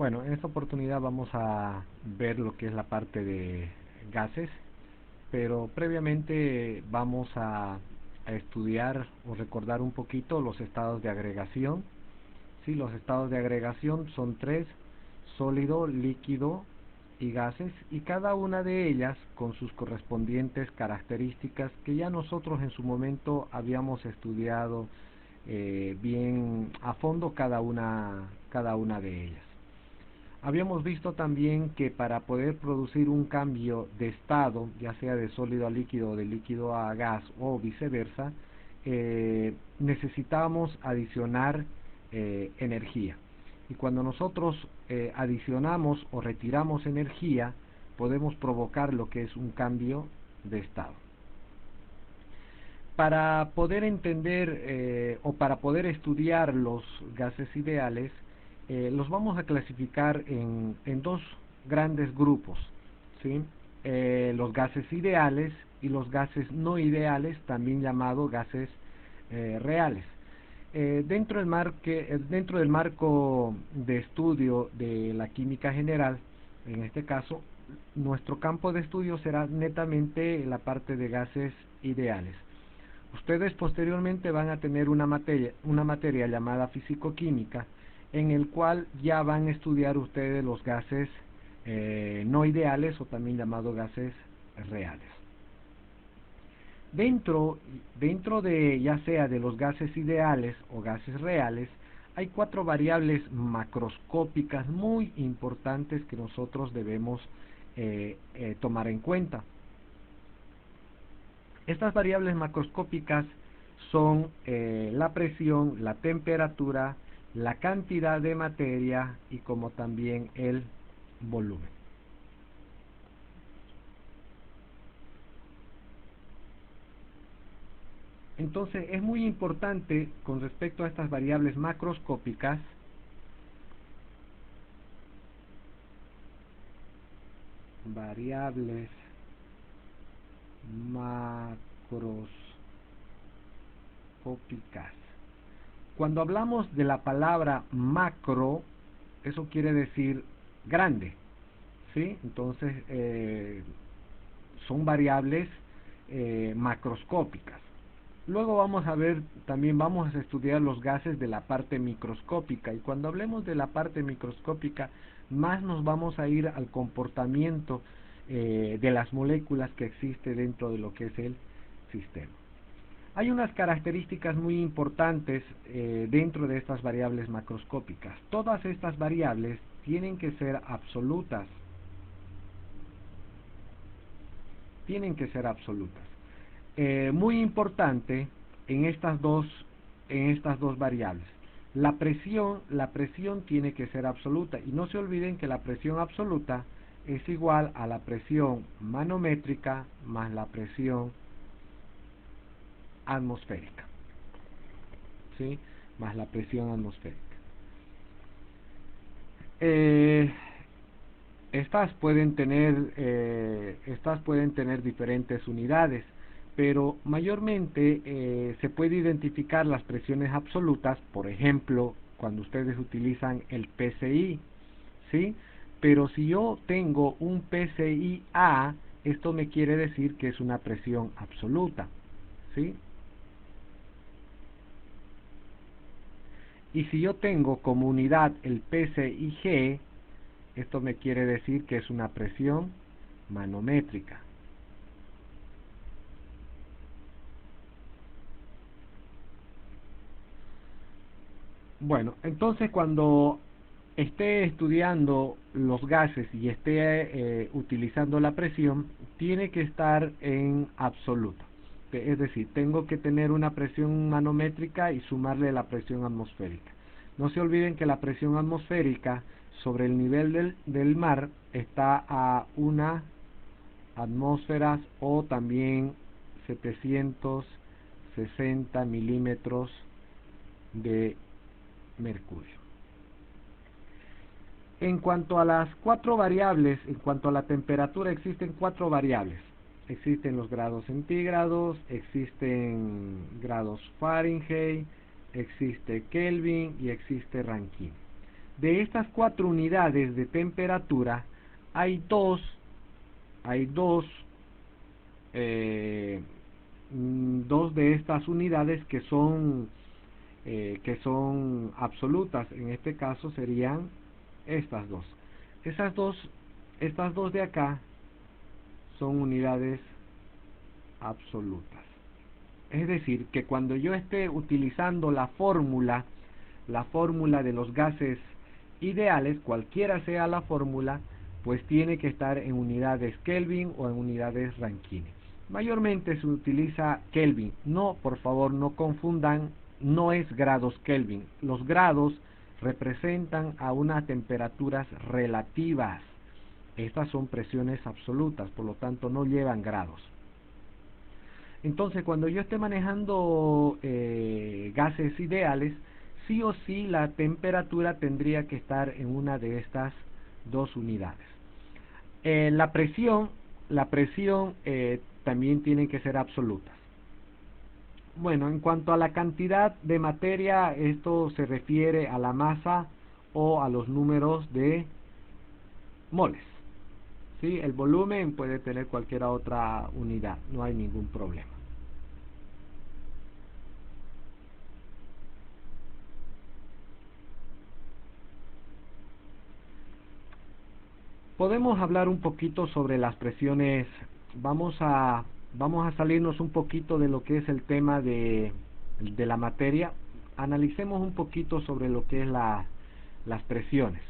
Bueno, en esta oportunidad vamos a ver lo que es la parte de gases, pero previamente vamos a estudiar o recordar un poquito los estados de agregación. Sí, los estados de agregación son tres: sólido, líquido y gases, y cada una de ellas con sus correspondientes características que ya nosotros en su momento habíamos estudiado bien a fondo cada una de ellas. Habíamos visto también que para poder producir un cambio de estado, ya sea de sólido a líquido o de líquido a gas o viceversa, necesitamos adicionar energía. Y cuando nosotros adicionamos o retiramos energía, podemos provocar lo que es un cambio de estado. Para poder entender o para poder estudiar los gases ideales, los vamos a clasificar en dos grandes grupos, ¿sí? Los gases ideales y los gases no ideales, también llamados gases reales. Dentro del marco de estudio de la química general, en este caso, nuestro campo de estudio será netamente la parte de gases ideales. Ustedes posteriormente van a tener una materia llamada fisicoquímica, en el cual ya van a estudiar ustedes los gases no ideales, o también llamados gases reales. Dentro de ya sea de los gases ideales o gases reales, hay cuatro variables macroscópicas muy importantes que nosotros debemos tomar en cuenta. Estas variables macroscópicas son la presión, la temperatura, la cantidad de materia y como también el volumen. Entonces es muy importante con respecto a estas variables macroscópicas macroscópicas. Cuando hablamos de la palabra macro, eso quiere decir grande, ¿sí? Entonces son variables macroscópicas. Luego también vamos a estudiar los gases de la parte microscópica, y cuando hablemos de la parte microscópica, más nos vamos a ir al comportamiento de las moléculas que existe dentro de lo que es el sistema. Hay unas características muy importantes dentro de estas variables macroscópicas. Todas estas variables tienen que ser absolutas. Muy importante en estas dos variables. La presión tiene que ser absoluta, y no se olviden que la presión absoluta es igual a la presión manométrica más la presión atmosférica, ¿sí? Más la presión atmosférica. Estas pueden tener diferentes unidades, pero mayormente se puede identificar las presiones absolutas, por ejemplo, cuando ustedes utilizan el PSI, ¿sí? Pero si yo tengo un PSI A, esto me quiere decir que es una presión absoluta, ¿sí? Y si yo tengo como unidad el PSI G, esto me quiere decir que es una presión manométrica. Bueno, entonces cuando esté estudiando los gases y esté utilizando la presión, tiene que estar en absoluta. Es decir, tengo que tener una presión manométrica y sumarle la presión atmosférica. No se olviden que la presión atmosférica sobre el nivel del mar está a 1 atmósferas, o también 760 milímetros de mercurio. En cuanto a las cuatro variables, en cuanto a la temperatura, existen cuatro variables. Existen los grados centígrados, existen grados Fahrenheit, existe Kelvin y existe Rankine. de estas 4 unidades de temperatura, hay dos de estas unidades que son absolutas. En este caso serían estas dos. Estas dos de acá son unidades absolutas. Es decir, que cuando yo esté utilizando la fórmula de los gases ideales, cualquiera sea la fórmula, pues tiene que estar en unidades Kelvin o en unidades Rankine. Mayormente se utiliza Kelvin. No, por favor, no confundan, no es grados Kelvin. Los grados representan a unas temperaturas relativas. Estas son presiones absolutas, por lo tanto no llevan grados. Entonces, cuando yo esté manejando gases ideales, sí o sí la temperatura tendría que estar en una de estas dos unidades. La presión también tiene que ser absolutas. Bueno, en cuanto a la cantidad de materia, esto se refiere a la masa o a los números de moles. ¿Sí? El volumen puede tener cualquier otra unidad, no hay ningún problema. Podemos hablar un poquito sobre las presiones. Vamos a salirnos un poquito de lo que es el tema de la materia. Analicemos un poquito sobre lo que es las presiones.